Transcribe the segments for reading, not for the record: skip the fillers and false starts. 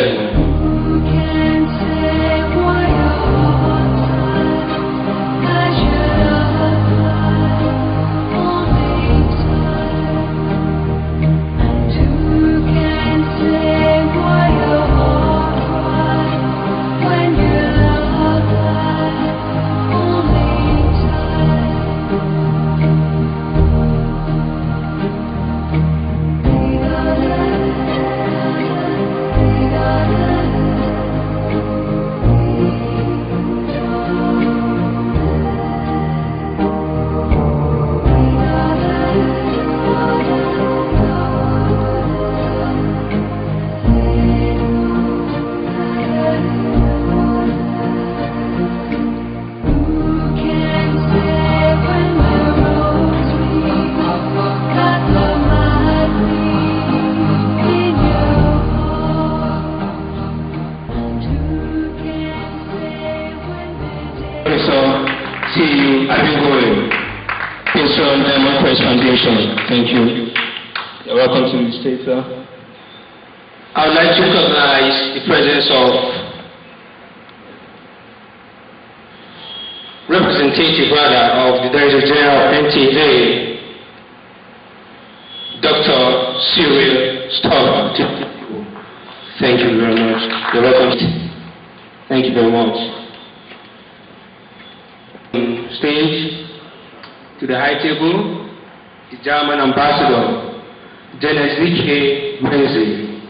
gentlemen. Diamond-Crest Foundation. Thank you. You're welcome to the stage, sir. I would like to recognize the presence of representative of the Director General of NTA, Dr. Cyril Stoddard. Thank you very much. You're welcome. Thank you very much. Stage to the high table, the German Ambassador, Genesike Wednesday.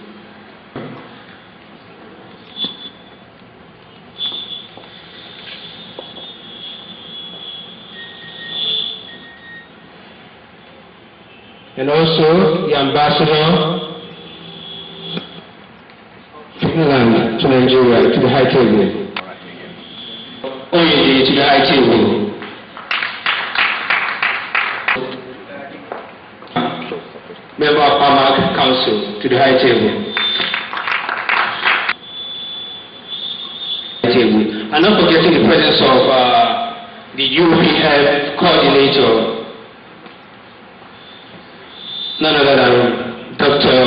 And also the Ambassador Finland to Nigeria, to the high table. Oyede to the high table. Member of Armagh Council to the high table. And not forgetting the presence of the UPF coordinator, none other than Dr.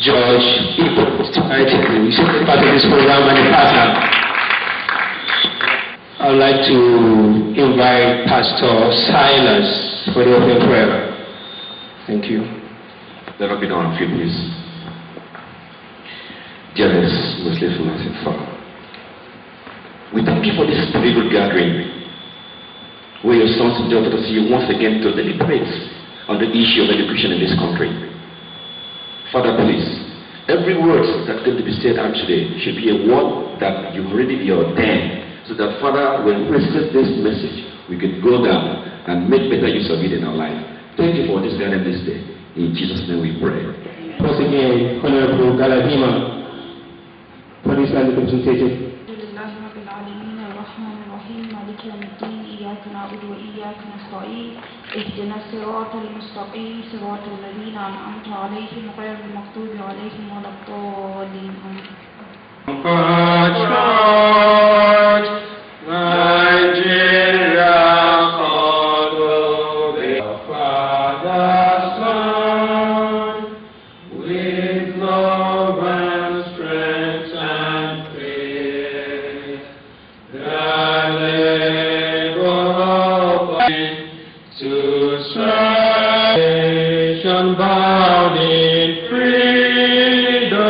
George Ipo to the high table. He's part of this program and a partner. I would like to invite Pastor Silas for the opening prayer. Thank you. Let us be down on feet, please. Dearest, most faithful and Father, we thank you for this very good gathering, where your sons and daughters are here once again to deliberate on the issue of education in this country. Father, please, every word that's going to be said out today should be a word that you've already ordained, so that, Father, when we receive this message, we can go down and make better use of it in our life. Thank you for this gathering this day. In Jesus' name we pray. Once again, Honorable Galadima, for this land representative. اهدنا الصراط المستقيم صراط الذين أنعمت عليهم غير المغضوب عليهم ولا الضالين. Bound in freedom,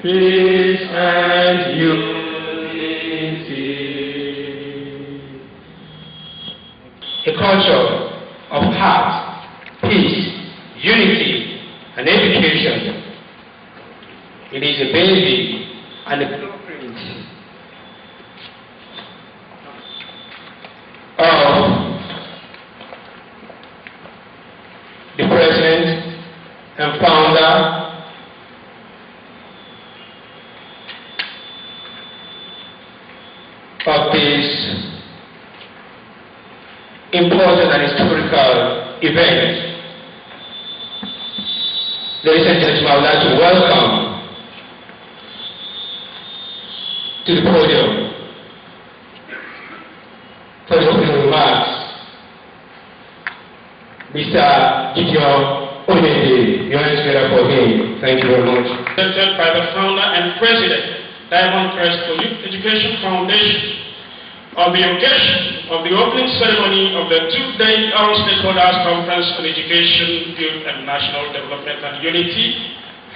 peace and unity. A culture of heart, peace, unity, and education. It is a baby and a blueprint of the President and founder of this important and historical event. Ladies and gentlemen, I would like to welcome to the podium for the opening remarks Mr. Gideon Oyede. Your hands together for him. Thank you very much. Presented by the founder and president, Diamond-Crest for Youth Education Foundation, on the occasion of the opening ceremony of the two-day All-Stakeholders Conference on Education, Youth and National Development and Unity,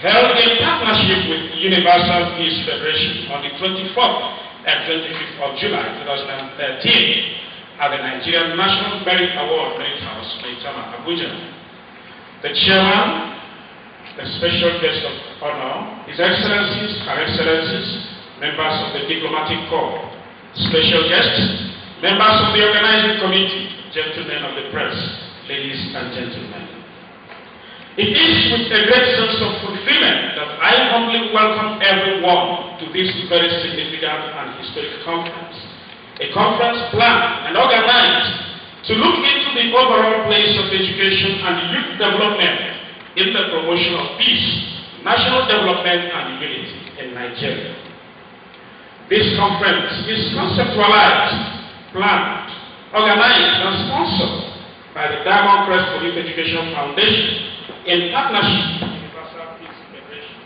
held in partnership with Universal Peace Federation on the 24th and 25th of July 2013 at the Nigerian National Merit Award Merit House, ABUJA. The chairman, the special guest of honor, His Excellencies, Her Excellencies, members of the Diplomatic Corps, special guests, members of the organizing committee, gentlemen of the press, ladies and gentlemen. It is with a great sense of fulfillment that I humbly welcome everyone to this very significant and historic conference. A conference planned and organized to look into the overall place of education and youth development in the promotion of peace, national development and unity in Nigeria. This conference is conceptualized, planned, organized and sponsored by the Diamond-Crest for Youth Education Foundation in partnership with Universal Peace Federation,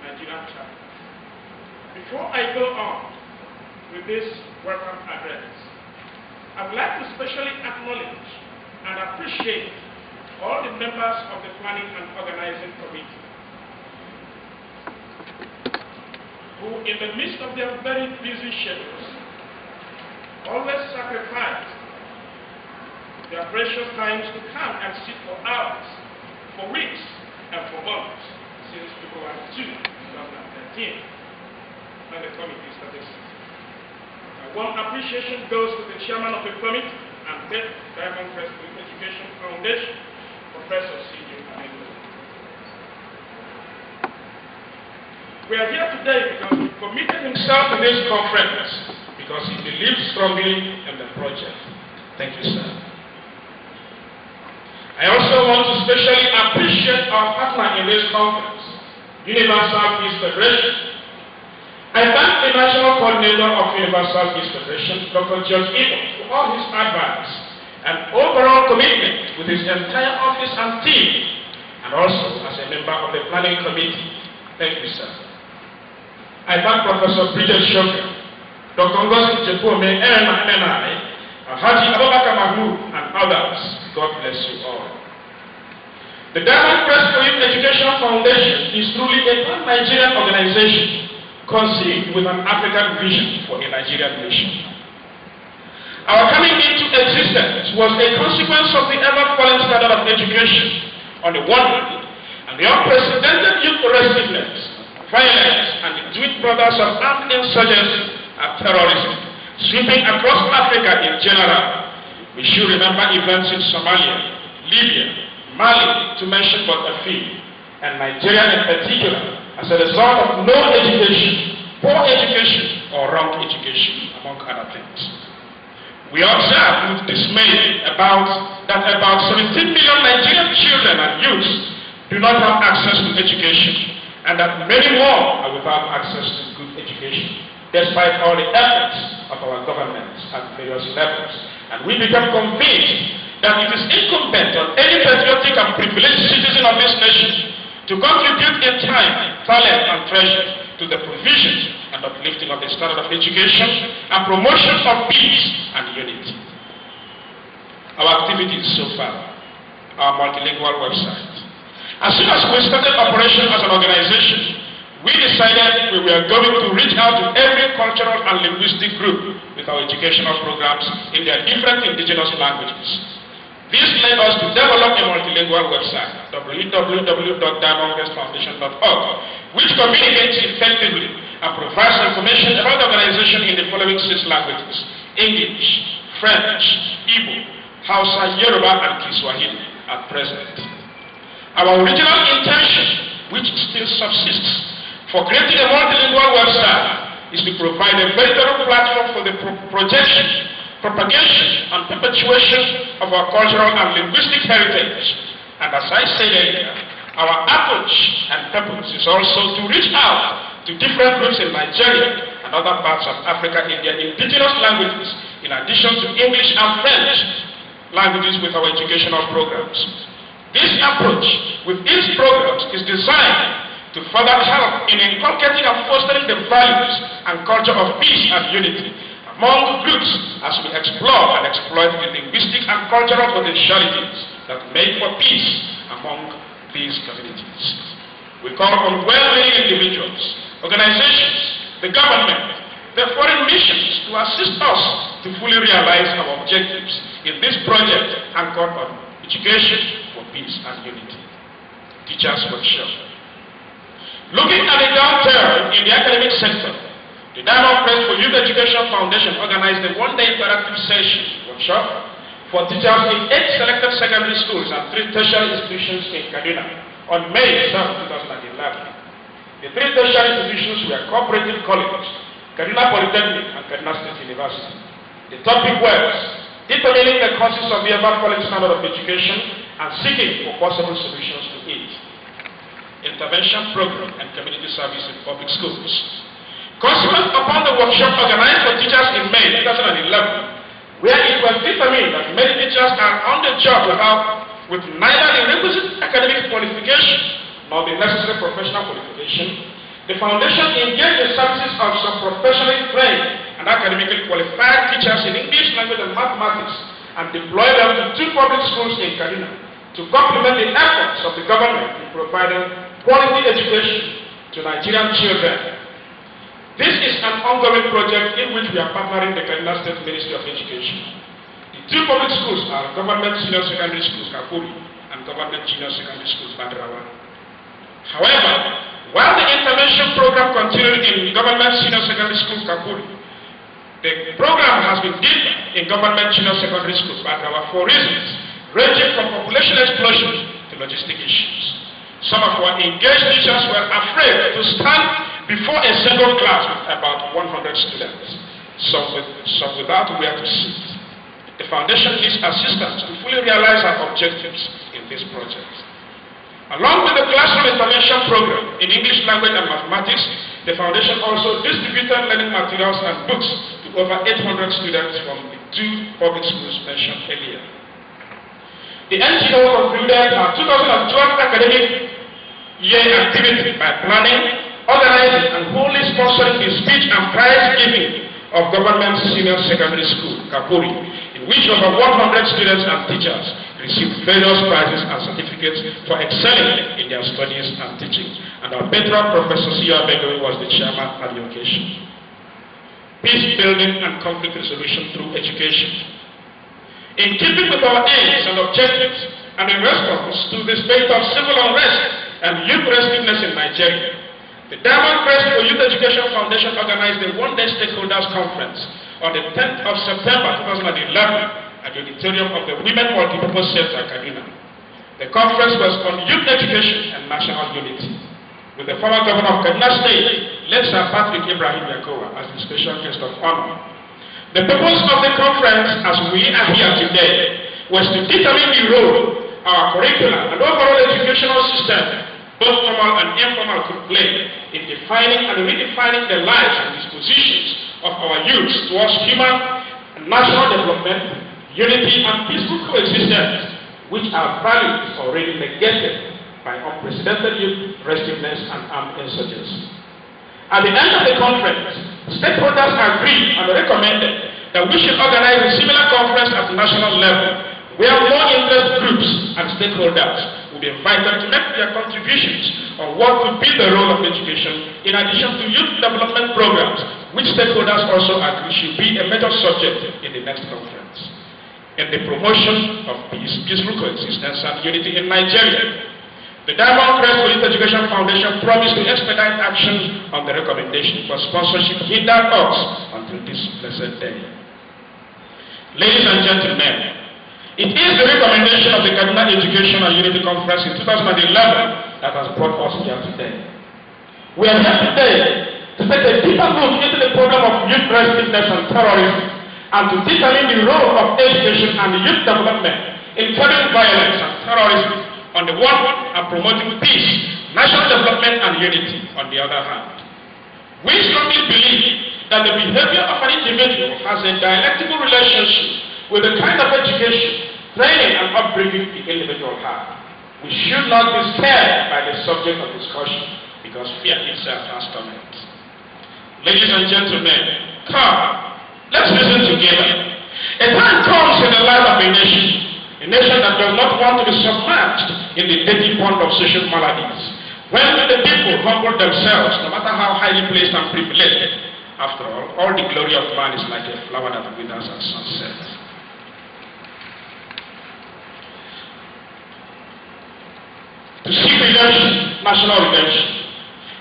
Nigerian chapter. Before I go on with this welcome address, I would like to specially acknowledge and appreciate all the members of the planning and organizing committee who, in the midst of their very busy schedules, always sacrifice their precious times to come and sit for hours, for weeks, and for months since February 2, 2013, when the committee started. One appreciation goes to the chairman of the committee and the Diamond-Crest Education Foundation, Professor C.J. Amendo. We are here today because he committed himself to this conference because he believes strongly in the project. Thank you, sir. I also want to specially appreciate our partner in this conference, Universal Peace Federation. I thank the National Coordinator of Universal Peace Federation, Dr. George Ibo, for all his advice and overall commitment with his entire office and team, and also as a member of the planning committee. Thank you, sir. I thank Professor Bridget Shoker, Dr. Ngozi Jepome, Aaron Mahmenai, Haji Abubakar Mahmoud, and others. God bless you all. The Diamond-Crest for Youth Education Foundation is truly a pan-Nigerian organization conceived with an African vision for a Nigerian nation. Our coming into existence was a consequence of the ever-falling standard of education on the one hand, and the unprecedented youth restiveness, violence, and the twin brothers of armed insurgency and terrorism sweeping across Africa in general. We should remember events in Somalia, Libya, Mali, to mention but a few, and Nigeria in particular, as a result of no education, poor education, or wrong education, among other things. We observe with dismay that about 17 million Nigerian children and youths do not have access to education, and that many more are without access to good education, despite all the efforts of our governments at various levels. And we become convinced that it is incumbent on any patriotic and privileged citizen of this nation to contribute in time, talent, and treasure to the provision and uplifting of the standard of education and promotion of peace and unity. Our activities so far, our multilingual website. As soon as we started operation as an organization, we decided we were going to reach out to every cultural and linguistic group with our educational programs in their different indigenous languages. This led us to develop a multilingual website, www.diamondcrestfoundation.org, which communicates effectively and provides information about the organization in the following 6 languages: English, French, Igbo, Hausa, Yoruba, and Kiswahili at present. Our original intention, which still subsists, for creating a multilingual website is to provide a very thorough platform for the projection, propagation, and perpetuation of our cultural and linguistic heritage. And as I said earlier, our approach and purpose is also to reach out to different groups in Nigeria and other parts of Africa in their indigenous languages, in addition to English and French languages with our educational programs. This approach with its programs is designed to further help in inculcating and fostering the values and culture of peace and unity among groups as we explore and exploit the linguistic and cultural potentialities that make for peace among these communities. We call on well-meaning individuals, organizations, the government, the foreign missions to assist us to fully realize our objectives in this project anchored on education for peace and unity. Teachers Workshop. Looking at the downturn in the academic sector, the Diamond-Crest for Youth Education Foundation organized a one-day interactive session workshop for teachers in 8 selected secondary schools and 3 tertiary institutions in Kaduna on May 7, 2011. The 3 tertiary institutions were cooperative colleges, Kaduna Polytechnic and Kaduna State University. The topic was determining the causes of the ever-falling standard of education and seeking for possible solutions to it. Intervention program and community service in public schools. Consequent upon the workshop organized for teachers in May 2011, where it was determined that many teachers are on the job with neither the requisite academic qualification nor the necessary professional qualification, the foundation engaged the services of some professionally trained and academically qualified teachers in English language and mathematics and deployed them to 2 public schools in Kaduna to complement the efforts of the government in providing quality education to Nigerian children. This is an ongoing project in which we are partnering the Kaduna State Ministry of Education. The 2 public schools are Government Senior Secondary Schools, Kapuri, and Government Junior Secondary Schools, Badarawa. However, while the intervention program continued in Government Senior Secondary Schools, Kapuri, the program has been deepened in Government Junior Secondary Schools, Badarawa, for reasons ranging from population explosion to logistic issues. Some of our engaged teachers were afraid to stand before a single class with about 100 students, some without where to sit. The foundation needs assistance to fully realize our objectives in this project. Along with the classroom intervention program in English language and mathematics, the foundation also distributed learning materials and books to over 800 students from the 2 public schools mentioned earlier. The NGO concluded our 2012 academic year activity by planning, organizing, and wholly sponsoring the speech and prize giving of Government Senior Secondary School, Kapuri, in which over 100 students and teachers received various prizes and certificates for excelling in their studies and teaching. And our patron, Professor C.R. Bengowi, was the chairman at the occasion. Peace building and conflict resolution through education. In keeping with our aims and objectives, and in response to the state of civil unrest and youth restiveness in Nigeria, the Diamond-Crest for Youth Education Foundation organized a one-day stakeholders conference on the 10th of September 2011 at the auditorium of the Women Multipurpose Center, Kaduna. The conference was on youth education and national unity, with the former governor of Kaduna State, late Sir Patrick Ibrahim Yakowa, as the special guest of honor. The purpose of the conference, as we are here today, was to determine the role our curriculum and overall educational system, both formal and informal, could play in defining and redefining the lives and dispositions of our youth towards human and national development, unity, and peaceful coexistence, which are values already negated by unprecedented youth restiveness and armed insurgency. At the end of the conference, stakeholders agreed and recommended that we should organize a similar conference at the national level, where more interest groups and stakeholders will be invited to make their contributions on what could be the role of education in addition to youth development programs, which stakeholders also agree should be a major subject in the next conference. In the promotion of peace, peaceful coexistence and unity in Nigeria, the Diamond-Crest for Youth Education Foundation promised to expedite action on the recommendation for sponsorship hindered us until this blessed day. Ladies and gentlemen, it is the recommendation of the Kaduna Education and Unity Conference in 2011 that has brought us here today. We are here today to take a deeper look into the problem of youth restiveness and terrorism, and to determine the role of education and youth development in curbing violence and terrorism on the one hand, and promoting peace, national development, and unity on the other hand. We strongly believe that the behavior of an individual has a dialectical relationship with the kind of education, training, and upbringing the individual has. We should not be scared by the subject of discussion, because fear itself has torment. Ladies and gentlemen, come, let's listen together. A time comes in the life of a nation that does not want to be submerged in the dirty pond of social maladies. When the people humble themselves, no matter how highly placed and privileged, after all the glory of man is like a flower that withers at sunset. To seek redemption, national redemption.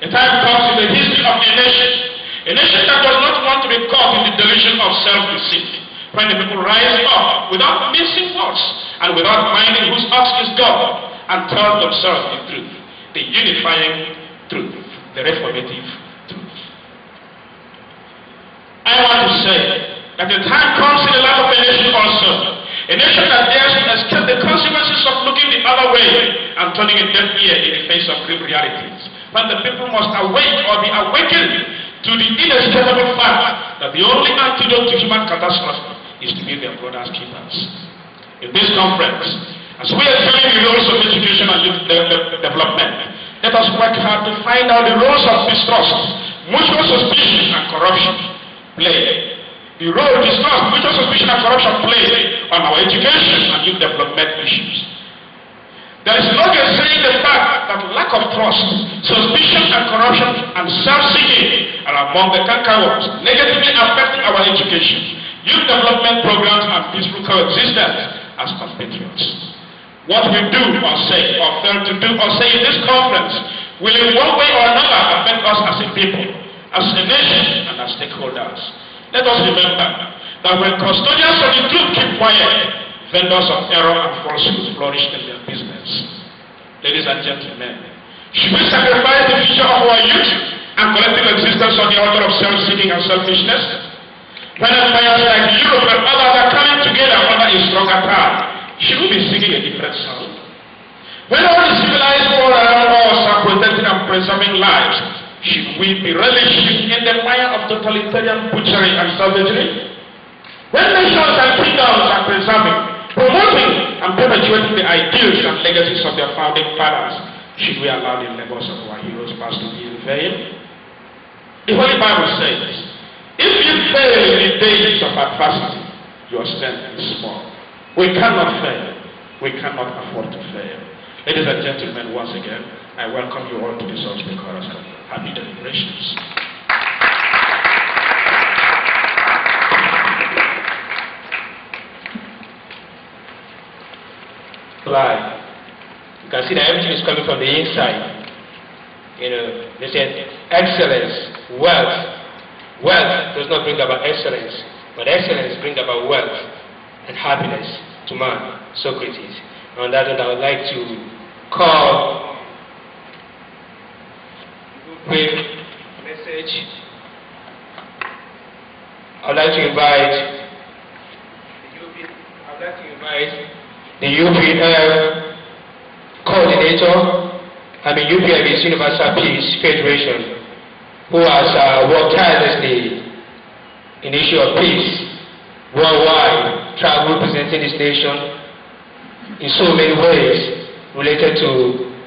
A time comes in the history of a nation that does not want to be caught in the delusion of self-deceit. When the people rise up without missing words and without minding whose ox is God, and tell themselves the truth, the unifying truth, the reformative truth. I want to say that the time comes in the life of a nation also, a nation that dares to escape the consequences of looking the other way and turning a deaf ear in the face of grim realities. When the people must awake or be awakened to the inescapable fact that the only antidote to human catastrophe is to be their brother's keepers. In this conference, as we examine the roles of education and youth development, let us work hard to find out the roles of mistrust, mutual suspicion and corruption play. The role distrust, mutual suspicion and corruption play on our education and youth development issues. There is no saying the fact that lack of trust, suspicion and corruption and self-seeking are among the cankerworms negatively affecting our education, youth development programs and peaceful coexistence as compatriots. What we do or say or fail to do or say in this conference will in one way or another affect us as a people, as a nation and as stakeholders. Let us remember that when custodians of the truth keep quiet, vendors of error and falsehood flourish in their business. Ladies and gentlemen, should we sacrifice the future of our youth and collective existence on the altar of self-seeking and selfishness? When empires like Europe and others are coming together under a stronger tie, should we be singing a different sound? When all the civilized world around us are protecting and preserving lives, should we be relishing in the fire of totalitarian butchery and savagery? When nations and kingdoms are preserving, promoting and perpetuating the ideals and legacies of their founding fathers, should we allow the labors of our heroes past to be in vain? The Holy Bible says, if you fail in the days of adversity, your strength is small. We cannot fail. We cannot afford to fail. Ladies and gentlemen, once again, I welcome you all to this Hospital Chorus. Happy deliberations. You can see that everything is coming from the inside. You know, they said excellence, wealth. Wealth does not bring about excellence, but excellence brings about wealth and happiness to man, Socrates. On that note, I would like to call with message. I would like to invite the UPF coordinator and the UPF Universal Peace Federation, who has worked tirelessly in the issue of peace worldwide, travel representing this nation in so many ways related to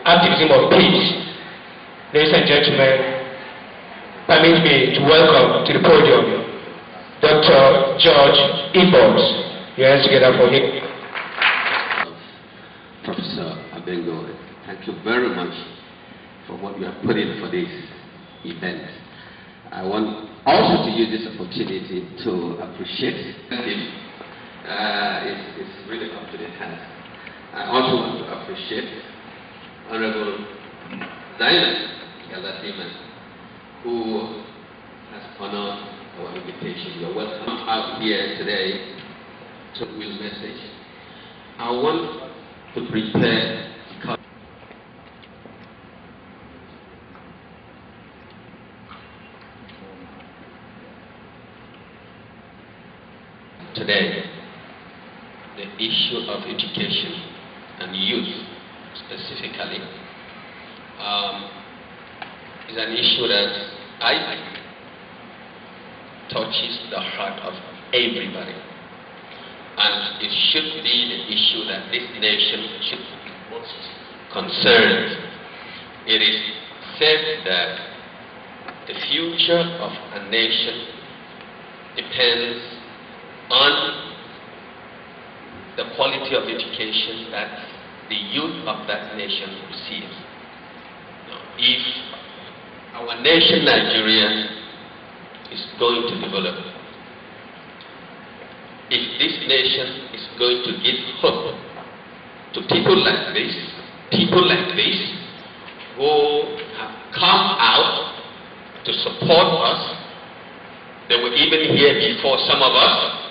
activism of peace. Ladies and gentlemen, permit me to welcome to the podium Dr. George Ebos. Your hands together for him. Professor Abengo, thank you very much for what you have put in for this event. I want also to use this opportunity to appreciate him. It's really up to the task. I also want to appreciate Honorable Diamond-Crest, who has honored our invitation. You're welcome out here today to will message. I want to prepare today the issue of education and youth specifically is an issue that I think touches the heart of everybody, and it should be the issue that this nation should be most concerned, it is said that the future of a nation depends on the quality of education that the youth of that nation receives. Now, if our nation, Nigeria, is going to develop, if this nation is going to give hope to people like this who have come out to support us, they were even here before some of us.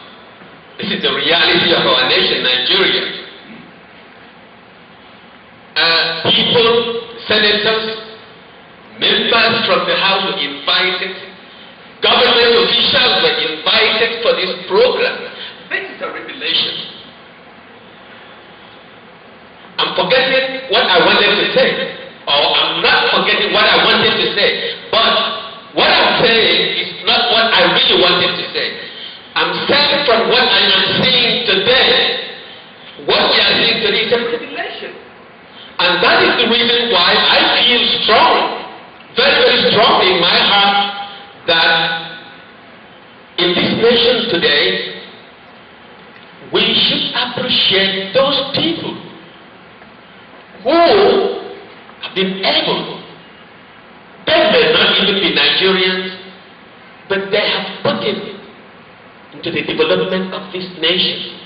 This is the reality of our nation, Nigeria. People, senators, members from the House were invited, government officials were invited for this program. This is a revelation. I'm forgetting what I wanted to say, or I'm not forgetting what I wanted to say, but what I'm saying is not what I really wanted to say. I'm saying from what I am seeing today, what we are seeing today is a revelation. And that is the reason why I feel strong, very, very strong in my heart, that in this nation today, we should appreciate those people who have been able, they may not even be Nigerians, but they have put in into the development of this nation.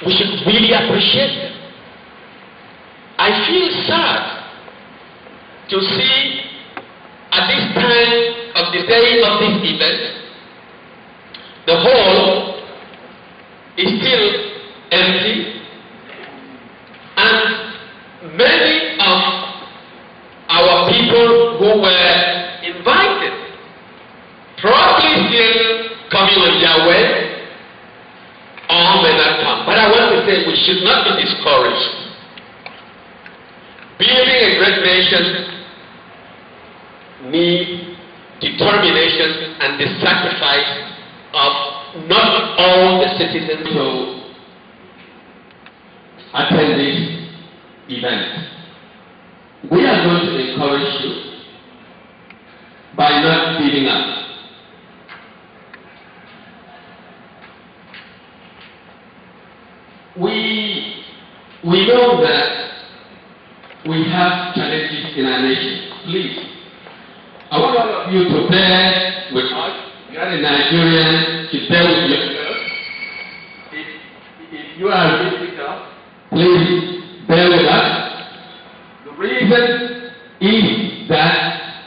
We should really appreciate them. I feel sad to see at this time of the day of this event, the hall is still empty, and many of our people who were invited probably still coming on their way or may not come. But I want to say we should not be discouraged. Building a great nation needs determination and the sacrifice of not all the citizens who attend this event. We are going to encourage you by not giving up. We know that we have challenges in our nation. Please, I want all of you to bear with us. You are a Nigerian, to bear with yourself. If you are a visitor, please bear with us. The reason is that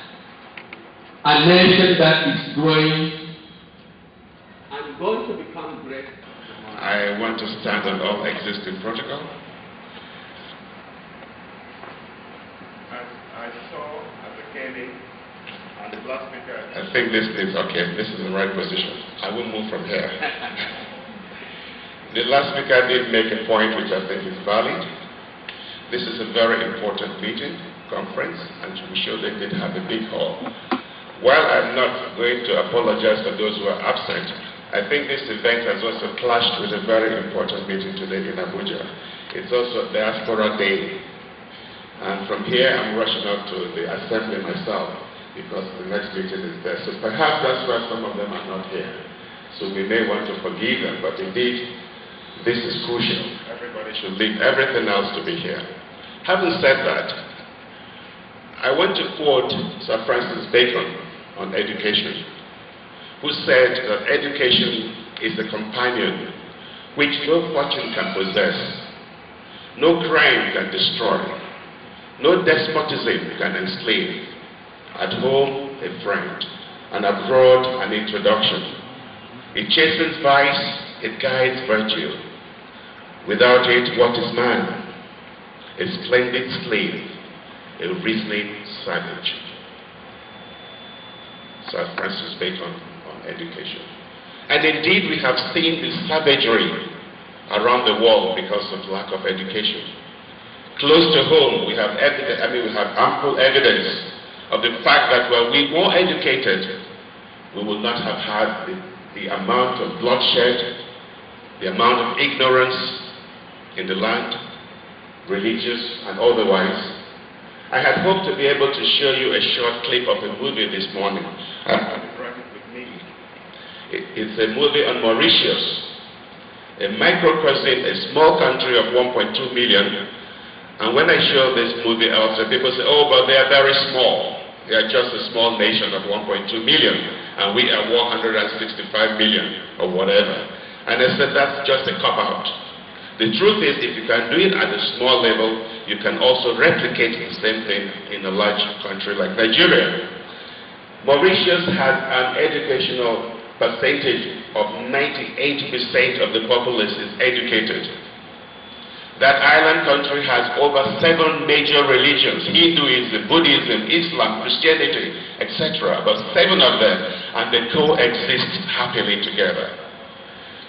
a nation that is growing and going to become great. I want to stand on all existing protocol. As I saw as I came in, and the last speaker, I think this is okay, this is the right position. I will move from here. The last speaker did make a point which I think is valid. This is a very important meeting, conference, and we sure they did have a big hall. While I'm not going to apologize for those who are absent, I think this event has also clashed with a very important meeting today in Abuja. It's also Diaspora Day. And from here, I'm rushing up to the assembly myself because the next meeting is there. So perhaps that's why some of them are not here. So we may want to forgive them, but indeed, this is crucial. Everybody should leave everything else to be here. Having said that, I want to quote Sir Francis Bacon on education, who said that education is a companion which no fortune can possess, no crime can destroy, no despotism can enslave. At home, a friend, and abroad, an introduction. It chastens vice, it guides virtue. Without it, what is man? A splendid slave, a reasoning savage. Sir Francis Bacon on education. And indeed, we have seen this savagery around the world because of lack of education. Close to home, we have ample evidence of the fact that were we more educated, we would not have had the amount of bloodshed, the amount of ignorance in the land, religious and otherwise. I had hoped to be able to show you a short clip of a movie this morning. I have it right with me. It's a movie on Mauritius, a microcosm, a small country of 1.2 million. And when I show this movie out, people say, oh, but they are very small. They are just a small nation of 1.2 million, and we are 165 million, or whatever. And I said, that's just a cop-out. The truth is, if you can do it at a small level, you can also replicate the same thing in a large country like Nigeria. Mauritius has an educational percentage of 98% of the populace is educated. That island country has over 7 major religions: Hinduism, Buddhism, Islam, Christianity, etc. About 7 of them, and they coexist happily together.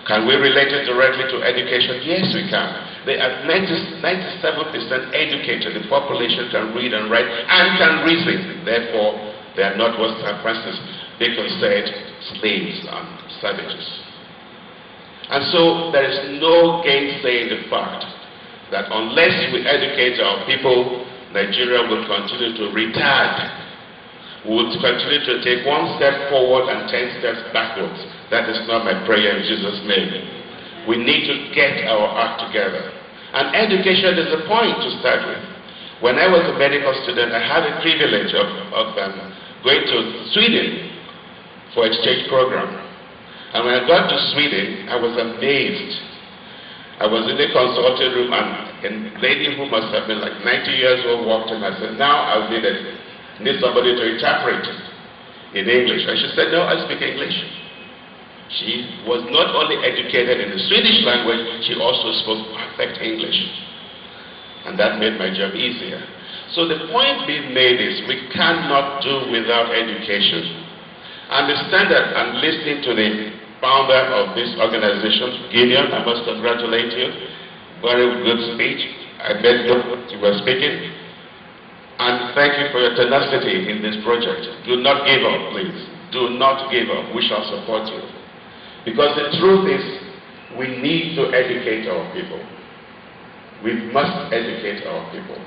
Can we relate it directly to education? Yes, we can. They are 97% educated. The population can read and write and can reason. Therefore, they are not what St. Francis Bacon said, slaves and savages. And so there is no gainsaying the fact that unless we educate our people, Nigeria will continue to retard. We will continue to take 1 step forward and 10 steps backwards. That is not my prayer in Jesus' name. We need to get our act together. And education is a point to start with. When I was a medical student, I had the privilege of going to Sweden for exchange program. And when I got to Sweden, I was amazed. I was in the consulting room, and a lady who must have been like 90 years old walked in. I said, now I need somebody to interpret in English. And she said, no, I speak English. She was not only educated in the Swedish language, she also spoke perfect English. And that made my job easier. So the point being made is we cannot do without education. Understand that I'm listening to the founder of this organization, Gideon. I must congratulate you. Very good speech. I met you when you were speaking. And thank you for your tenacity in this project. Do not give up, please. Do not give up. We shall support you. Because the truth is, we need to educate our people. We must educate our people.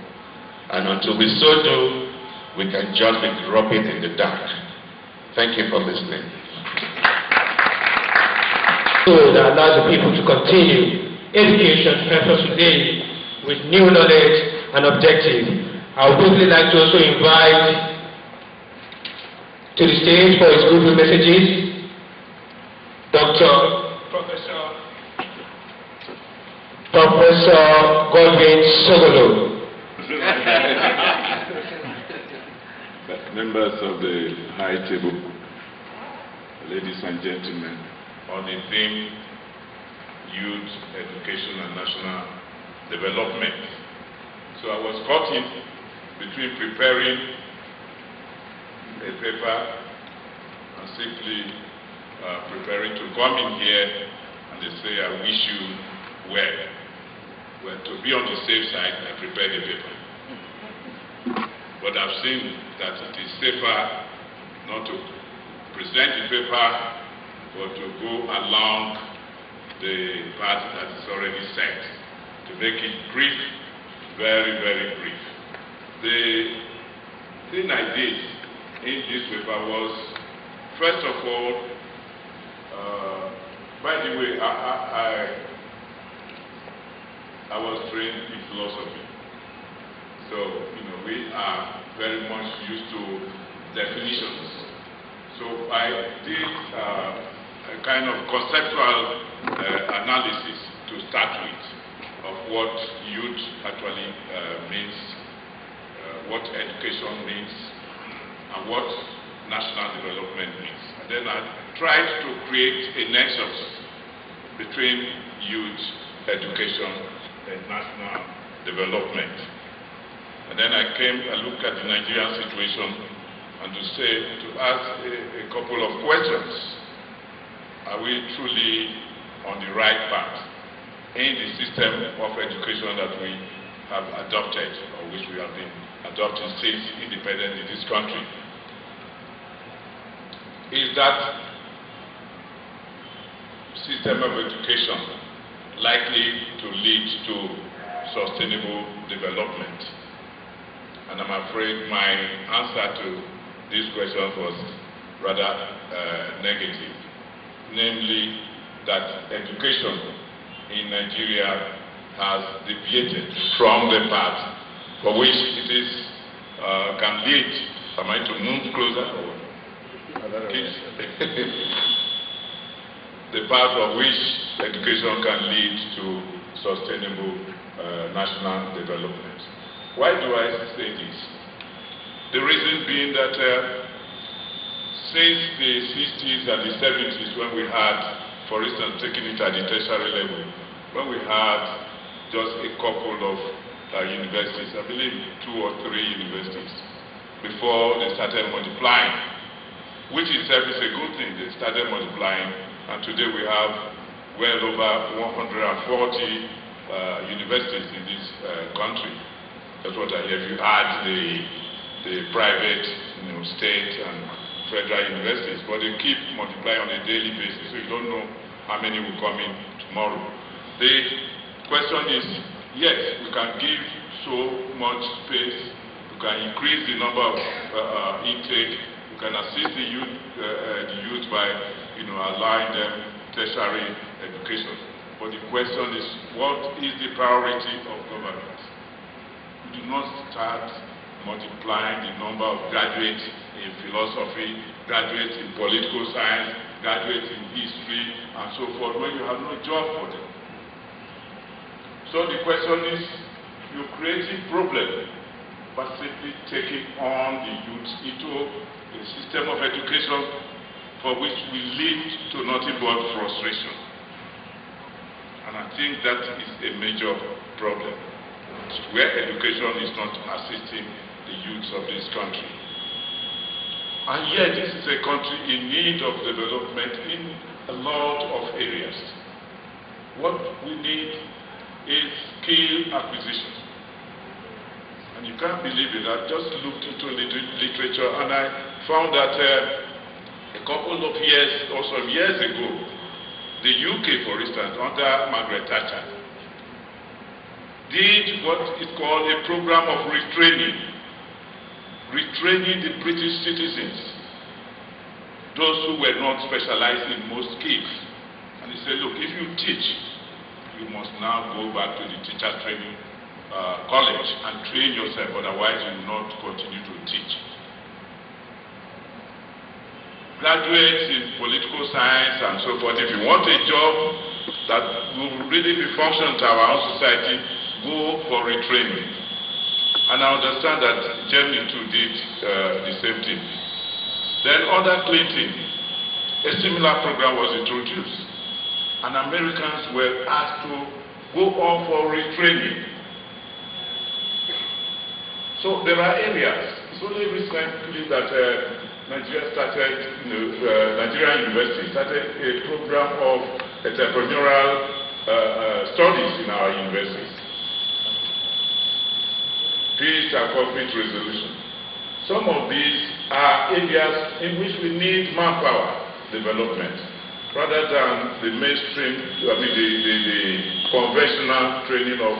And until we so do, we can just be groping in the dark. Thank you for listening. So that allows the people to continue education helps us today with new knowledge and objective. I would really like to also invite to the stage for his goodwill messages Professor Godwin Sogolo. Members of the high table, ladies and gentlemen, on the theme Youth Education and National Development. So I was caught in between preparing a paper and simply preparing to come in here, and they say, I wish you well. Well, to be on the safe side, I prepared a paper. But I've seen that it is safer not to present the paper, but to go along the path that is already set, to make it brief, very, very brief. The thing I did in this paper was, first of all, by the way, I was trained in philosophy. So, we are very much used to definitions. So I did a kind of conceptual analysis to start with of what youth actually means, what education means, and what national development means. And then I tried to create a nexus between youth education and national development. And then I looked at the Nigerian situation and to ask a couple of questions. Are we truly on the right path in the system of education that we have adopted, or which we have been adopting since independence in this country? Is that system of education likely to lead to sustainable development. And I'm afraid my answer to this question was rather negative, namely that education in Nigeria has deviated from the path for which it is can lead. Am I to move closer? The path of which education can lead to sustainable national development. Why do I say this? The reason being that since the 60s and the 70s, when we had, for instance, taking it at the tertiary level, when we had just a couple of universities, I believe 2 or 3 universities, before they started multiplying, which itself is a good thing. They started multiplying, and today we have well over 140 universities in this country. That's what I hear. If you add the private, state and federal universities, but they keep multiplying on a daily basis, so you don't know how many will come in tomorrow. The question is, yes, we can give so much space, we can increase the number of intake, we can assist the youth by allowing them tertiary education. But the question is, what is the priority of government? We do not start multiplying the number of graduates in philosophy, graduates in political science, graduates in history, and so forth, when you have no job for them. So the question is, you're creating problem by simply taking on the youth into a system of education for which will lead to nothing but frustration. And I think that is a major problem, where education is not assisting the youth of this country. And yet, this is a country in need of development in a lot of areas. What we need is skill acquisition. And you can't believe it. I just looked into literature and I found that a couple of years or some years ago, the UK, for instance, under Margaret Thatcher, did what is called a program of retraining the British citizens, those who were not specialized in most skills. And he said, look, if you teach, you must now go back to the teacher training college and train yourself, otherwise you will not continue to teach. Graduates in political science and so forth, if you want a job that will really be functional to our own society, go for retraining. And I understand that Germany too did the same thing. Then under Clinton, a similar program was introduced, and Americans were asked to go on for retraining. So there are areas. It's only recently that Nigeria started, Nigerian University started a program of entrepreneurial studies in our universities. Peace and conflict resolution. Some of these are areas in which we need manpower development, rather than the mainstream, the conventional training of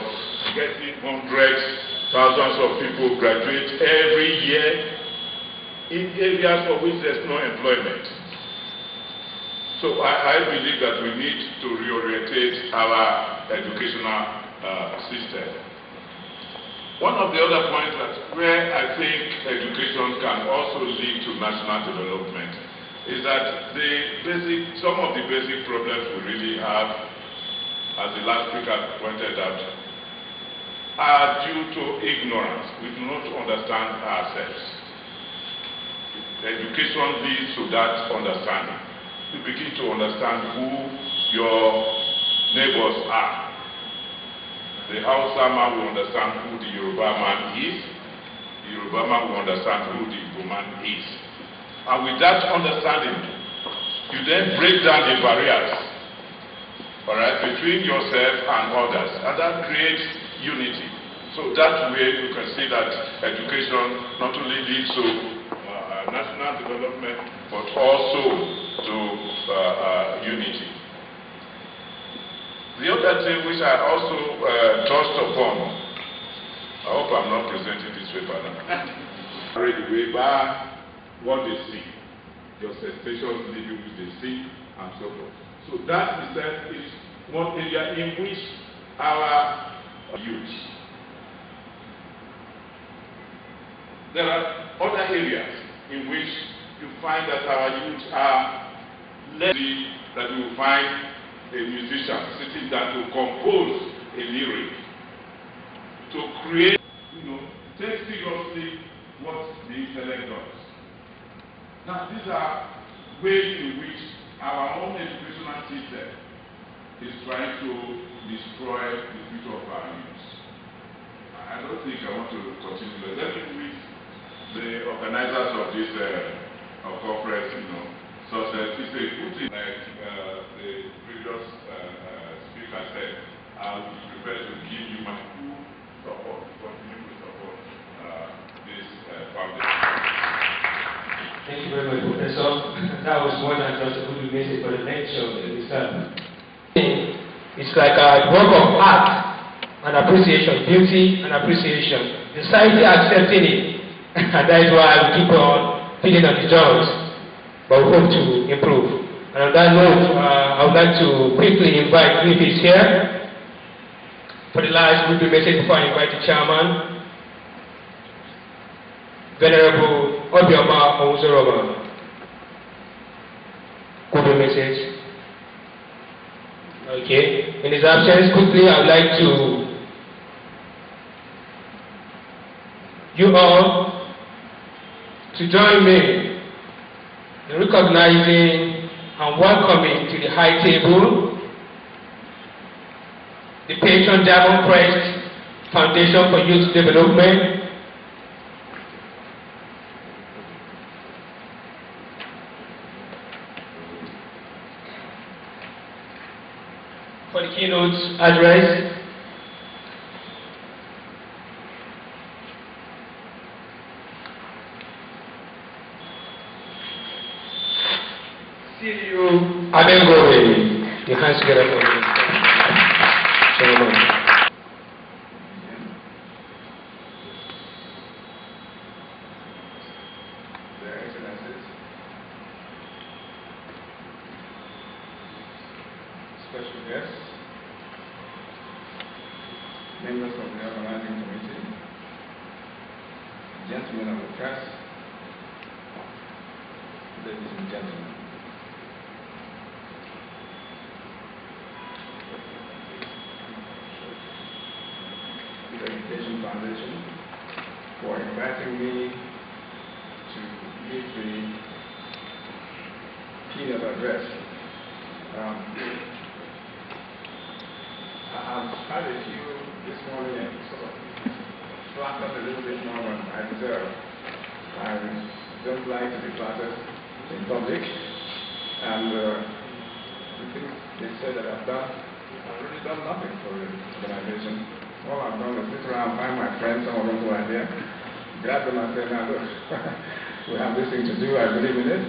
getting hundreds, thousands of people graduate every year in areas for which there's no employment. So I believe that we need to reorientate our educational system. One of the other points where I think education can also lead to national development is that some of the basic problems we really have, as the last speaker pointed out, are due to ignorance. We do not understand ourselves. Education leads to that understanding. You begin to understand who your neighbors are. The Hausa man will understand who the Yoruba man is. The Yoruba man will understand who the Igbo man is. And with that understanding, you then break down the barriers, all right, between yourself and others. And that creates unity. So that way you can see that education not only leads to national development, but also to unity. The other thing which I also touched upon, I hope I'm not presenting this paper now. Already way back, what they see, your sensations living which they see, and so forth. So that itself is one area in which our youth. There are other areas in which you find that our youth are less that you will find a musician sitting down to compose a lyric, to create, take seriously what the intellect does. Now, these are ways in which our own educational system is trying to destroy the future of our youth. I don't think I want to continue. Let me read the organizers of this conference, success. It's a good thing, like the previous speaker said. I would be prepared to give you my full support, continue to support this foundation. Thank you very much, Professor. That was more than just a good message for the lecture itself. It's like a work of art and appreciation, beauty and appreciation. The society accepting it, and that is why we keep on feeding on the drums. But we hope to improve. And on that note, I would like to quickly invite Griffiths here for the last good message before I invite the chairman. Venerable Obioma Owuzoroma. Good message. Okay. In his absence, quickly, I would like you all to join me in recognizing and welcoming to the high table the patron Diamond-Crest Foundation for Youth Development, for the keynote address. CEO Abengowe, your hands together for me. Their Excellencies, special guests, members of the organizing committee, gentlemen of the press, ladies and gentlemen. The Education Foundation for inviting me to give the keynote address. I've had a few this morning and sort of flattered a little bit more than I deserve. I don't like to be flattered in public, and the things they said that I've done, I've really done nothing for the organization. All I've done is sit around, find my friends, some of them who are here, grab them and say, now look, we have this thing to do, I believe in it.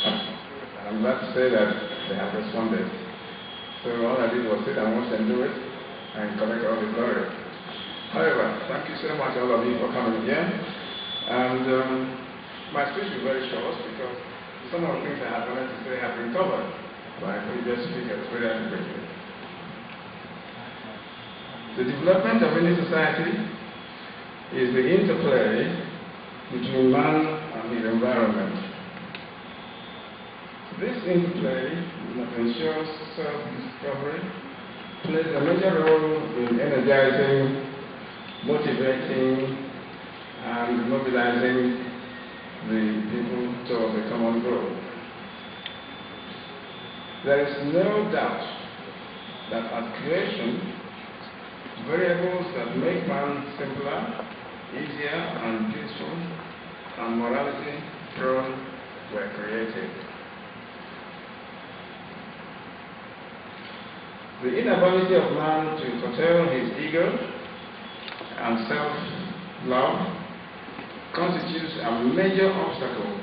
And I'm glad to say that they have responded. So all I did was sit and watch them do it and collect all the glory. However, thank you so much all of you for coming here. And my speech is very short because some of the things I have wanted to say have been covered by previous speakers very adequately. The development of any society is the interplay between man and his environment. This interplay that ensures self-discovery plays a major role in energizing, motivating, and mobilizing the people towards a common goal. There is no doubt that at creation, variables that make man simpler, easier, and peaceful, and morality prone were created. The inability of man to curtail his ego and self-love constitutes a major obstacle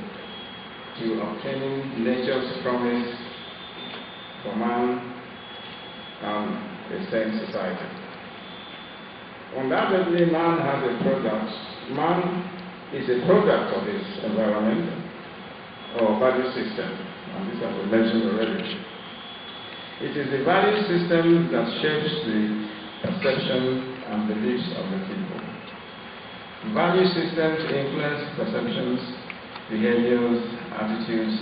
to obtaining nature's promise for man and a sane society. Undoubtedly, man has a product. Man is a product of his environment or value system, and this has been mentioned already. It is the value system that shapes the perception and beliefs of the people. Value systems influence perceptions, behaviors, attitudes,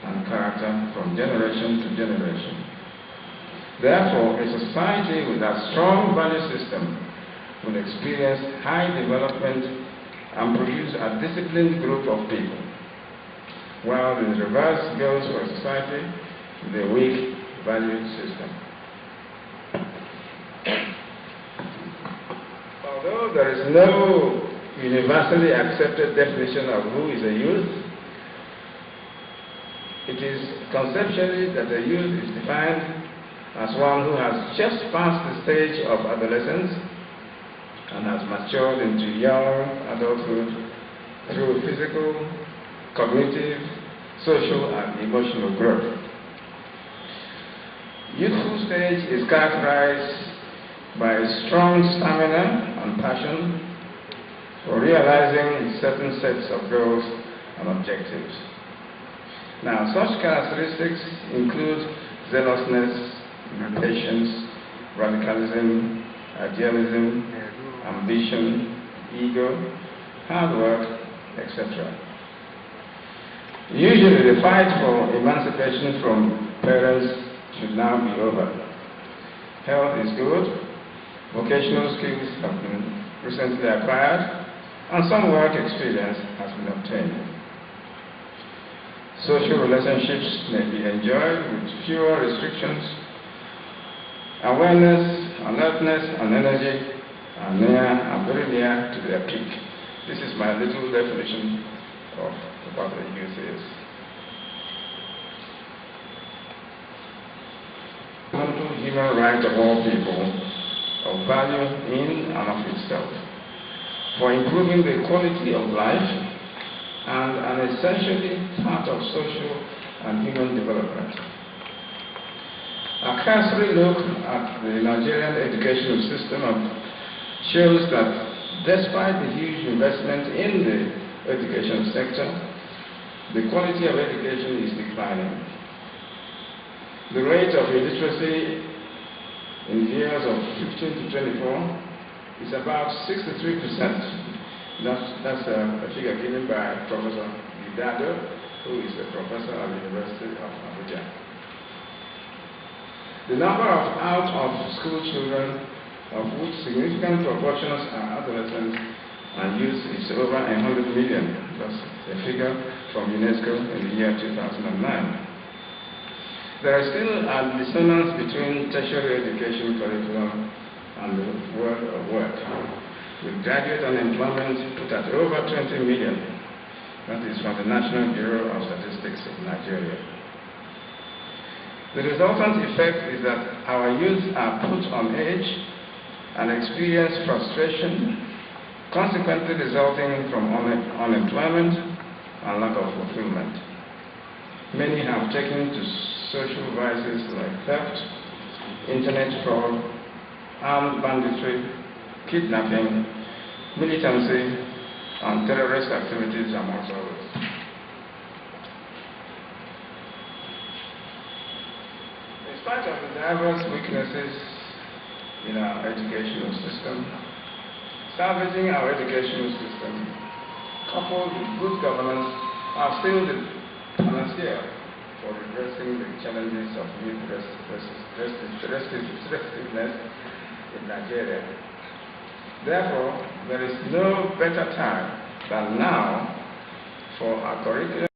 and character from generation to generation. Therefore, a society with a strong value system will experience high development and produce a disciplined group of people, while the reverse goes for a society with a weak value system. Although there is no universally accepted definition of who is a youth, it is conceptually that a youth is defined as one who has just passed the stage of adolescence and has matured into young adulthood through physical, cognitive, social, and emotional growth. Youthful stage is characterized by a strong stamina and passion for realizing certain sets of goals and objectives. Now, such characteristics include zealousness, patience, radicalism, idealism, ambition, ego, hard work, etc. Usually, the fight for emancipation from parents should now be over. Health is good, vocational skills have been recently acquired, and some work experience has been obtained. Social relationships may be enjoyed with fewer restrictions. Awareness, alertness, and energy are very near to their peak. This is my little definition of what a youth is. Fundamental human right of all people, of value in and of itself, for improving the quality of life and an essentially part of social and human development. A cursory look at the Nigerian educational system shows that despite the huge investment in the education sector, the quality of education is declining. The rate of illiteracy in years of 15 to 24 is about 63%. That's a figure given by Professor Gidado, who is a professor at the University of ABUJA. The number of out-of-school children, of which significant proportions are adolescents and youth, is over 100 million. That's a figure from UNESCO in the year 2009. There is still a dissonance between tertiary education curriculum and the world of work, with graduate unemployment put at over 20 million. That is from the National Bureau of Statistics of Nigeria. The resultant effect is that our youth are put on edge and experience frustration, consequently resulting from unemployment and lack of fulfillment. Many have taken to social vices like theft, internet fraud, armed banditry, kidnapping, militancy, and terrorist activities, amongst others. In spite of the diverse weaknesses in our educational system, salvaging our educational system, coupled with good governance, are still the panacea for redressing the challenges of youth restiveness in Nigeria. Therefore, there is no better time than now for our curriculum